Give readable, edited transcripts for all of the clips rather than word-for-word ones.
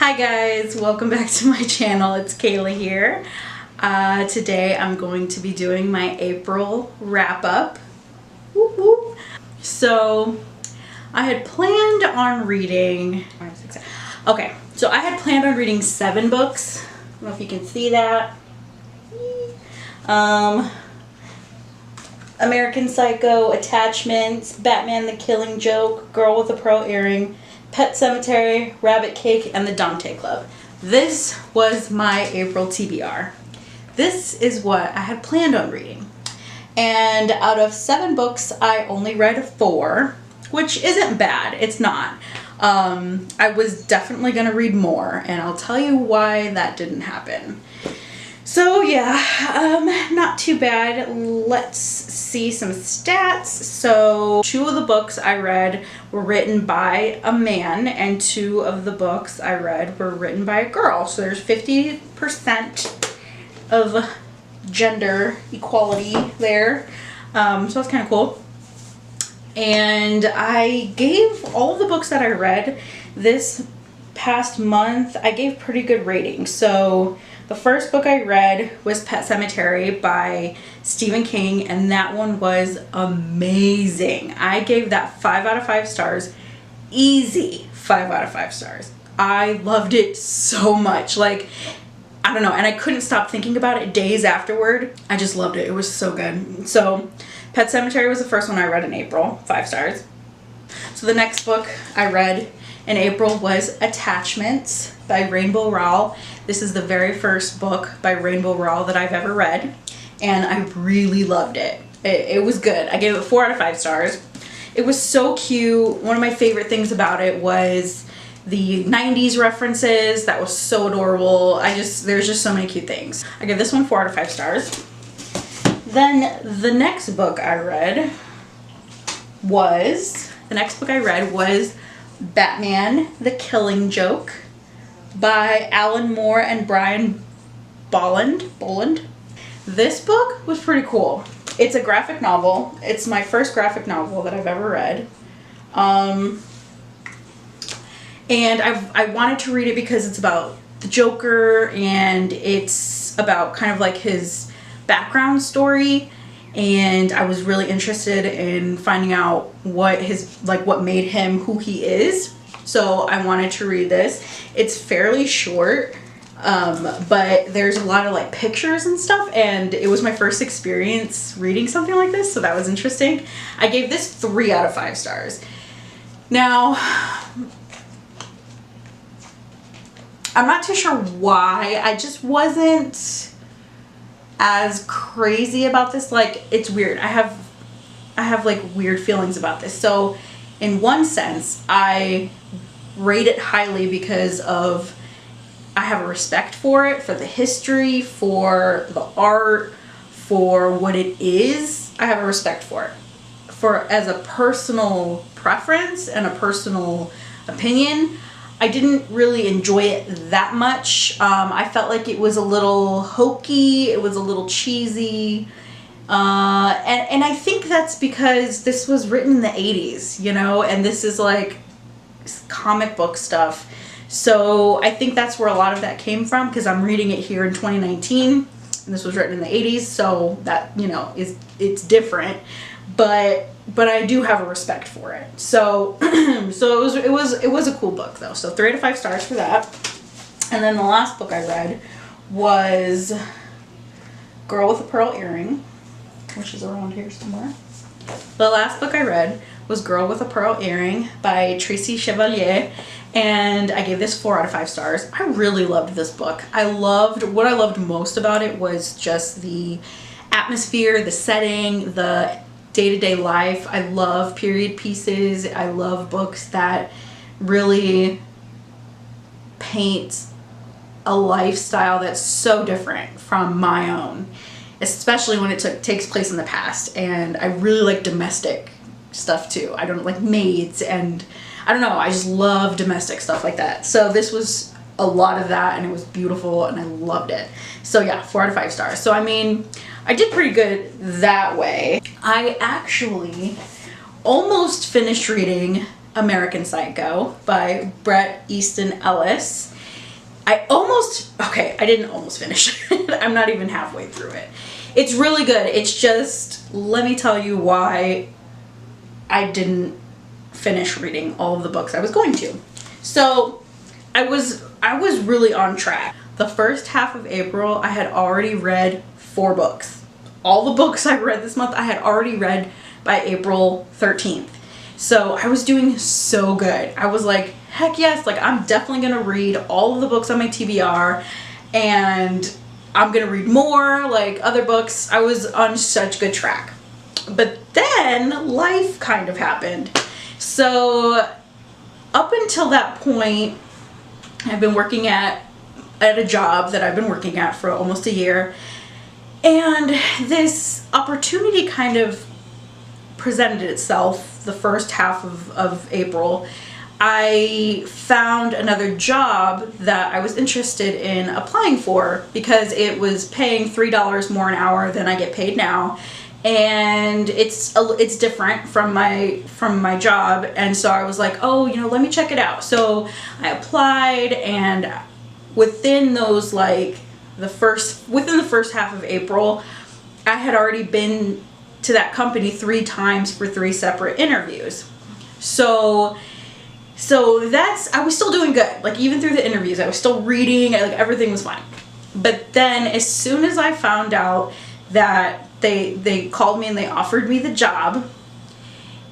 Hi guys, welcome back to my channel. It's Kayla here. Today I'm going to be doing my April wrap-up. Whoop, whoop. So I had planned on reading, okay, so I had planned on reading 7 books. I don't know if you can see that. American Psycho, Attachments, Batman the Killing Joke, Girl with a Pearl Earring, Pet Sematary, Rabbit Cake, and the Dante Club. This was my April TBR. This is what I had planned on reading. And out of 7 books, I only read 4, which isn't bad. It's not. I was definitely going to read more, and I'll tell you why that didn't happen. So yeah, not too bad. Let's see some stats. So 2 of the books I read were written by a man, and 2 of the books I read were written by a girl. So there's 50% of gender equality there. So that's kind of cool. And I gave all of the books that I read this past month, I gave pretty good ratings. So the first book I read was Pet Sematary by Stephen King, and that one was amazing. I gave that 5 out of 5 stars. Easy 5 out of 5 stars. I loved it so much. Like, I don't know, and I couldn't stop thinking about it days afterward. I just loved it. It was so good. So Pet Sematary was the first one I read in April, 5 stars. So the next book I read in April was Attachments by Rowell. This is the very first book by Rowell that I've ever read, and I really loved it. It was good. I gave it 4 out of 5 stars. It was so cute. One of my favorite things about it was the 90s references. That was so adorable. There's just so many cute things. I give this one 4 out of 5 stars. Then the next book I read was Batman the Killing Joke by Alan Moore and Brian Bolland. This book was pretty cool. It's a graphic novel. It's my first graphic novel that I've ever read. And I wanted to read it because it's about the Joker, and it's about kind of like his background story, and I was really interested in finding out what made him who he is. So I wanted to read this. It's fairly short, but there's a lot of like pictures and stuff, and it was my first experience reading something like this, so that was interesting. I gave this 3 out of 5 stars. Now, I'm not too sure why. I just wasn't as crazy about this. Like, it's weird. I have like weird feelings about this. So in one sense, I rate it highly because of I have a respect for it, for the history, for the art, for what it is. I have a respect for it. As a personal preference and a personal opinion, I didn't really enjoy it that much. I felt like it was a little hokey. It was a little cheesy. And I think that's because this was written in the 80s, you know, and this is like comic book stuff. So I think that's where a lot of that came from, because I'm reading it here in 2019, and this was written in the 80s, so that, you know, it's different. But I do have a respect for it. So so it was a cool book though. So 3 out of 5 stars for that. And then the last book I read was Girl with a Pearl Earring, which is around here somewhere. The last book I read was Girl with a Pearl Earring by Tracy Chevalier, and I gave this 4 out of 5 stars. I really loved this book. What I loved most about it was just the atmosphere, the setting, the day-to-day life. I love period pieces. I love books that really paint a lifestyle that's so different from my own, especially when it takes place in the past. And I really like domestic stuff too. I don't like maids, and I don't know, I just love domestic stuff like that. So this was a lot of that, and it was beautiful, and I loved it. So yeah, 4 out of 5 stars. So I mean, I did pretty good that way. I actually almost finished reading American Psycho by Bret Easton Ellis, I didn't almost finish it. I'm not even halfway through it. It's really good. It's just, let me tell you why I didn't finish reading all of the books I was going to. So I was really on track. The first half of April, I had already read 4 books. All the books I read this month, I had already read by April 13th. So I was doing so good. I was like, heck yes, like I'm definitely gonna read all of the books on my TBR, and I'm gonna read more, like other books. I was on such good track. But then life kind of happened. So up until that point, I've been working at a job that I've been working at for almost a year. And this opportunity kind of presented itself the first half of April. I found another job that I was interested in applying for because it was paying $3 more an hour than I get paid now. And it's different from my job, and so I was like, oh, you know, let me check it out. So I applied, and within those within the first half of April, I had already been to that company 3 times for 3 separate interviews. So I was still doing good. Like even through the interviews, I was still reading, like everything was fine. But then as soon as I found out that they called me and they offered me the job,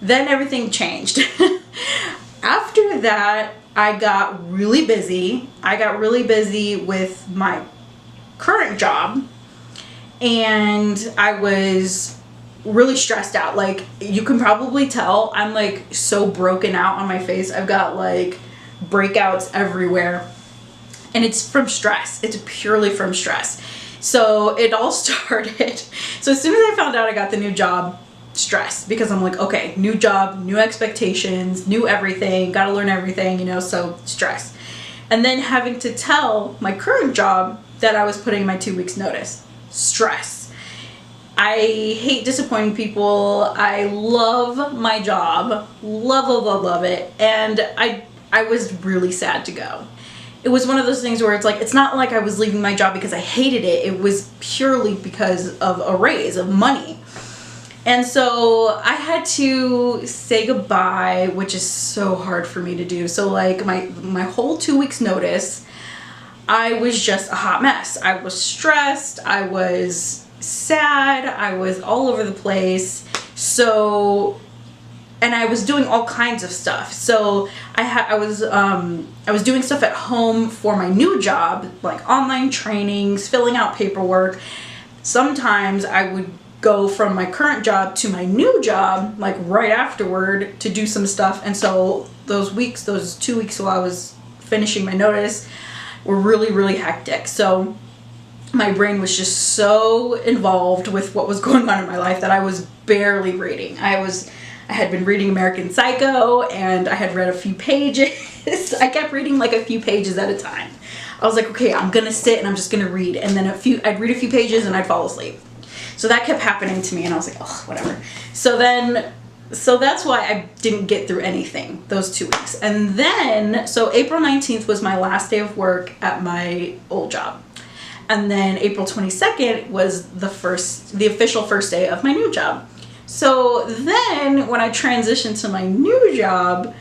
then everything changed. After that, I got really busy. I got really busy with my current job, and I was really stressed out. Like you can probably tell, I'm like so broken out on my face. I've got like breakouts everywhere, and it's from stress. It's purely from stress. So it all started. So as soon as I found out I got the new job, stress, because I'm like, okay, new job, new expectations, new everything, gotta learn everything, you know, so stress. And then having to tell my current job that I was putting my 2 weeks notice, stress. I hate disappointing people. I love my job, love it. And I was really sad to go. It was one of those things where it's like, it's not like I was leaving my job because I hated it. It was purely because of a raise of money. And so I had to say goodbye, which is so hard for me to do. So like my whole 2 weeks notice, I was just a hot mess. I was stressed. I was sad. I was all over the place. So, and I was doing all kinds of stuff. So I was doing stuff at home for my new job, like online trainings, filling out paperwork. Sometimes I would go from my current job to my new job, like right afterward, to do some stuff. And so those 2 weeks while I was finishing my notice were really, really hectic. So my brain was just so involved with what was going on in my life that I was barely reading. I had been reading American Psycho, and I had read a few pages. I kept reading like a few pages at a time. I was like, okay, I'm gonna sit and I'm just gonna read. And then I'd read a few pages and I'd fall asleep. So that kept happening to me, and I was like, oh, whatever. So that's why I didn't get through anything those 2 weeks. And then, so April 19th was my last day of work at my old job. And then April 22nd was the official first day of my new job. So then when I transitioned to my new job,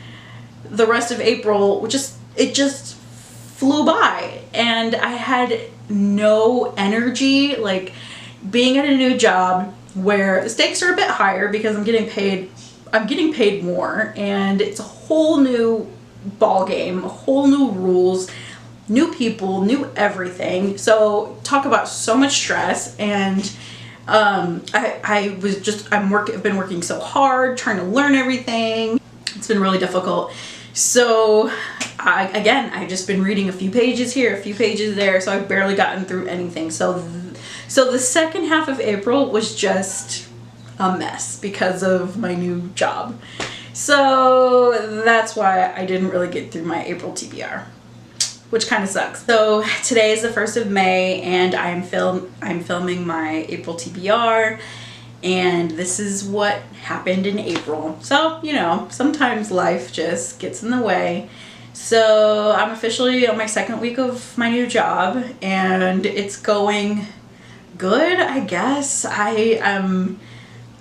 the rest of April, it just flew by, and I had no energy. Like being at a new job where the stakes are a bit higher because I'm getting paid more, and it's a whole new ball game, a whole new rules, new people, new everything. So talk about so much stress. And I've been working so hard trying to learn everything. It's been really difficult. So I just been reading a few pages here, a few pages there, so I've barely gotten through anything. So the second half of April was just a mess because of my new job. So that's why I didn't really get through my April TBR, which kind of sucks. So today is the 1st of May, and I'm filming my April TBR, and this is what happened in April. So, you know, sometimes life just gets in the way. So I'm officially on my second week of my new job and it's going good, I guess. I am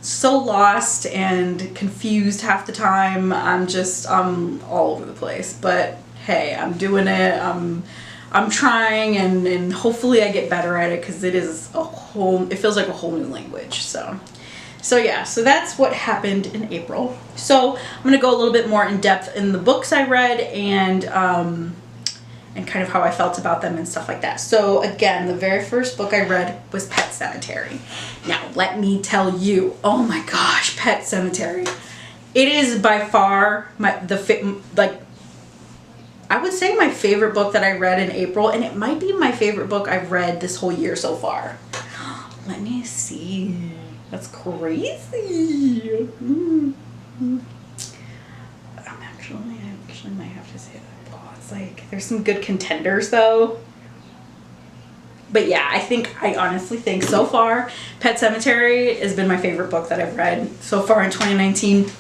so lost and confused half the time. I'm all over the place, but hey, I'm doing it. I'm trying and hopefully I get better at it because it feels like a whole new language. So yeah, so that's what happened in April. So I'm gonna go a little bit more in depth in the books I read and kind of how I felt about them and stuff like that. So again, the very first book I read was Pet Sematary. Now let me tell you, oh my gosh, Pet Sematary. It is by far I would say my favorite book that I read in April, and it might be my favorite book I've read this whole year so far. Let me see. That's crazy. I actually might have to say that. Oh, it's like there's some good contenders though. But yeah, I honestly think so far Pet Sematary has been my favorite book that I've read so far in 2019.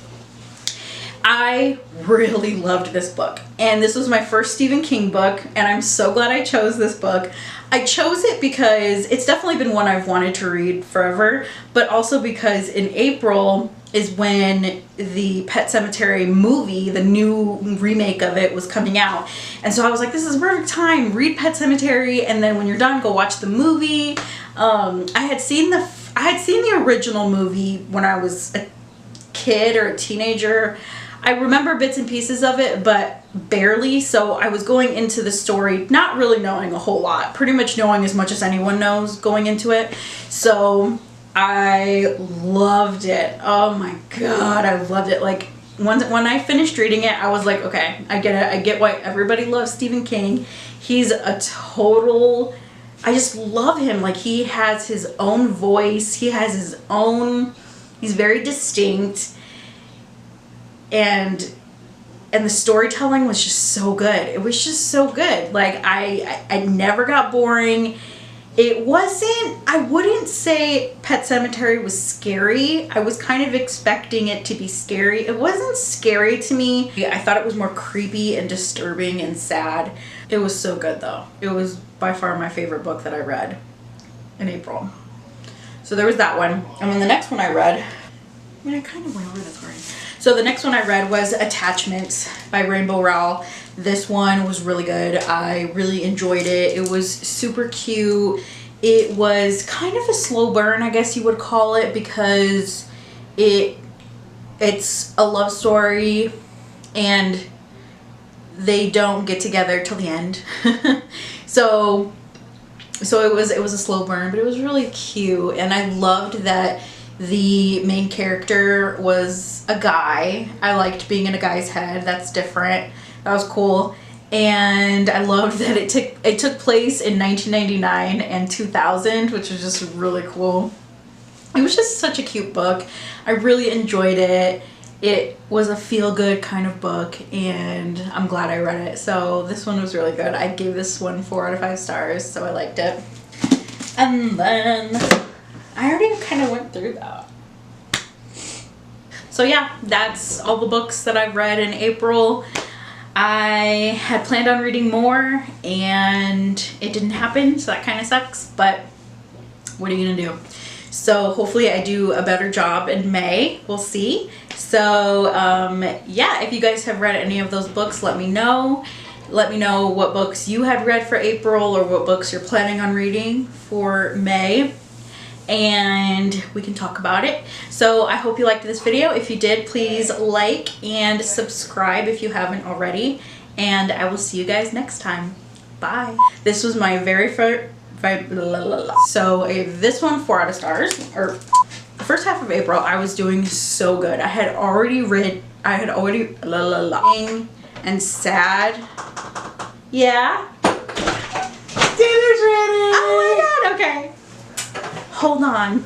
I really loved this book, and this was my first Stephen King book, and I'm so glad I chose this book. I chose it because it's definitely been one I've wanted to read forever, but also because in April is when the Pet Sematary movie, the new remake of it, was coming out. And so I was like, this is a perfect time, read Pet Sematary, and then when you're done, go watch the movie. I had seen the original movie when I was a kid or a teenager. I remember bits and pieces of it, but barely. So I was going into the story not really knowing a whole lot, pretty much knowing as much as anyone knows going into it. So I loved it. Oh my God, I loved it. Like when I finished reading it, I was like, okay, I get it. I get why everybody loves Stephen King. He's a total, I just love him. Like he has his own voice. He has his own, he's very distinct. And the storytelling was just so good. It was just so good. Like I never got boring. It wasn't, I wouldn't say Pet Sematary was scary. I was kind of expecting it to be scary. It wasn't scary to me. I thought it was more creepy and disturbing and sad. It was so good though. It was by far my favorite book that I read in April. So there was that one. And then the next one I read, I mean, I kind of went over this already. So the next one I read was Attachments by Rowell. This one was really good. I really enjoyed it. It was super cute. It was kind of a slow burn, I guess you would call it, because it's a love story and they don't get together till the end. So it was a slow burn, but it was really cute, and I loved that the main character was a guy. I liked being in a guy's head. That's different. That was cool. And I loved that it took place in 1999 and 2000, which was just really cool. It was just such a cute book. I really enjoyed it. It was a feel-good kind of book, and I'm glad I read it. So this one was really good. I gave this one 4 out of 5 stars, so I liked it. And then I already kind of went through that. So yeah, that's all the books that I've read in April. I had planned on reading more and it didn't happen, so that kind of sucks, but what are you gonna do? So hopefully I do a better job in May. We'll see. So yeah, if you guys have read any of those books, let me know. Let me know what books you had read for April or what books you're planning on reading for May, and we can talk about it. So I hope you liked this video. If you did, please like and subscribe if you haven't already, and I will see you guys next time. Bye. This was my very first, so this one 4 out of stars. Or the first half of April I was doing so good. I had already and sad. Yeah, dinner's ready. Oh my God. Okay, hold on.